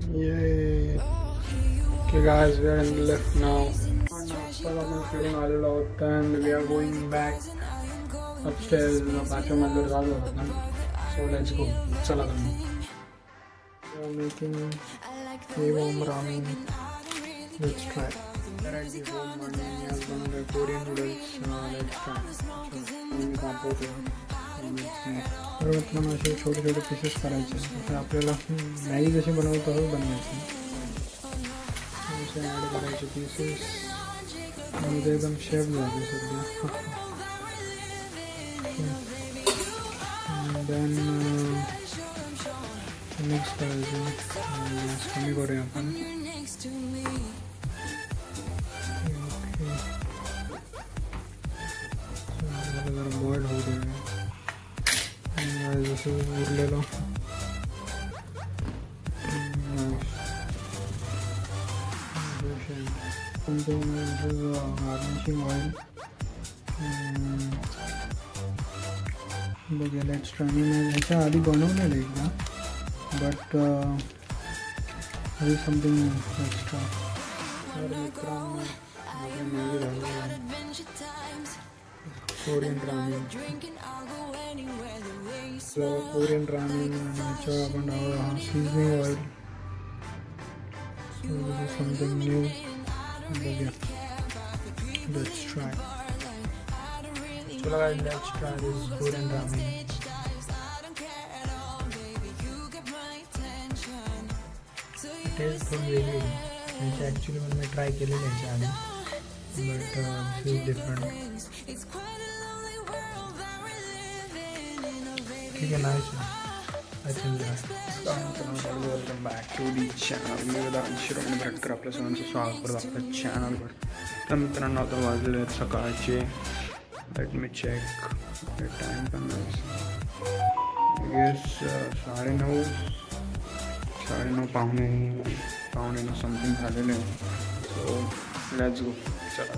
Yay. Okay guys, we are in the lift now. Now I'm feeling all out and we are going back upstairs. So let's go. Chala karna. We are making warm ramen. Let's try. We are at the home and we are going to Korean noodles. Let's try. तर मतलब असे छोटे छोटे pieces करायचे जसं आपल्याला Maggi जशी बनवतो बनवायची असे ॲड करायचे पीसेस आणि ते एकदम शेफ झाले सध्या देन मिक्स करायचं गॅस कमी करूया आपण जरा बॉईल होऊ दे जसं उरलेलं गार्निशिंग ऑइल बघूया लेट्स ट्राय मी ह्याच्या आधी बनवलेलं एकदा बट हे समथिंग एक्स्ट्रा तर मित्रांनो कोरियन रामेन कोरियन रामेन ह्याच्या आपण seasoning oil so this is something new बघूया let's try चला guys let's try this Korean ramen taste थोडी वेगळी ह्याची ॲक्च्युली पण मी ट्राय केलेली ह्याच्या आधी बट दिस इज डिफरंट ठीक आहे nice welcome back to the channel मी शिरोमणी भटकर आपल्या सर्वांचं स्वागत करतो आपल्या चॅनलवर तर मित्रांनो आता वाजले आहेत सकाळचे लेट मी चेक टाईम पण गेस 9:30 पावणे समथिंग झालेले आहे सो लेट्स गो चला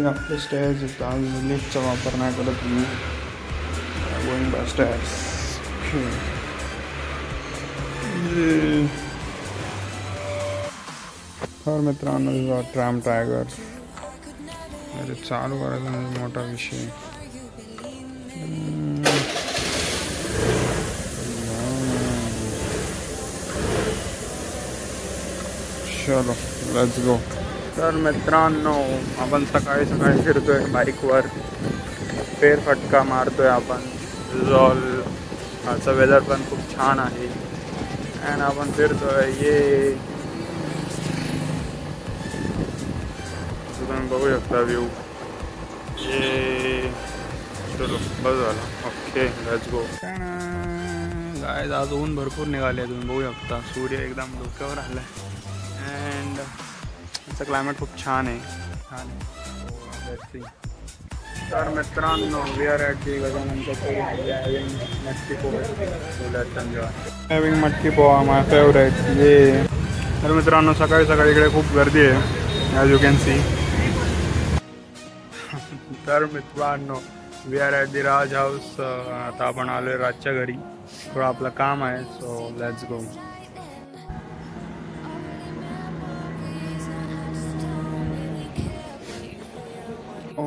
आपले स्टेअर्स आहेत आज लिफ्टचा वापर नाही करत मी गोइंग बाय स्टेअर्स तर मित्रांनो ट्रॅम टायगर अरे चालू करायचा म्हणजे मोठा विषय चलो लेट्स गो तर मित्रांनो आपण सकाळी सकाळी फिरतोय बाईकवर फेरफटका मारतोय आपण रिझॉल आजचा वेदर पण खूप छान आहे अँड आपण फिरतोय ये तुम्ही बघू शकता व्ह्यू ये चलो बस झालं ओके लेट्स गो गाइस आज ऊन भरपूर निघाले तुम्ही बघू शकता सूर्य एकदम डोक्यावर आला आहे अँड याचं क्लायमेट खूप छान आहे तर मित्रांनो we are at the having मटकी पोहा माय फेवरेट ये तर मित्रांनो सकाळी सकाळी इकडे खूप गर्दी आहे ॲज यू कॅन सी तर मित्रांनो we are at the Raj house आता आपण आलो आहे राजच्या घरी थोडं आपलं काम आहे so let's go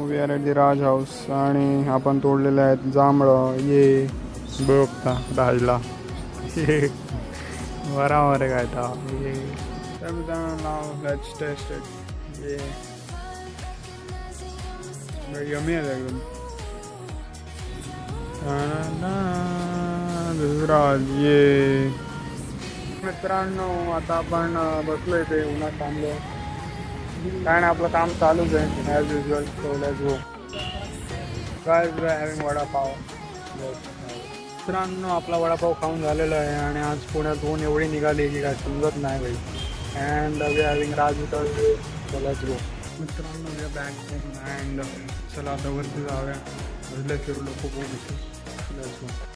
we are at the Raj house आणि आपण तोडलेले आहेत जांभळं ये बघता राजला बराबर आहे काय ये नाव लेट्स टेस्ट इट ये यम्मी आहे एकदम राज ये मित्रांनो आता आपण बसलोय ते उन्हात थांबलो काय नाही आपलं काम चालूच आहे as usual so let's go guys we are having vada pav मित्रांनो आपला वडापाव खाऊन झालेला आहे आणि आज पुण्यात ऊन एवढी निघाली की काय समजत नाही भाई अँड वी आर हॅविंग राज सो लेट्स गो मित्रांनो we are back home and चला आता वरती जाऊया फिरलो खूप लेट्स गो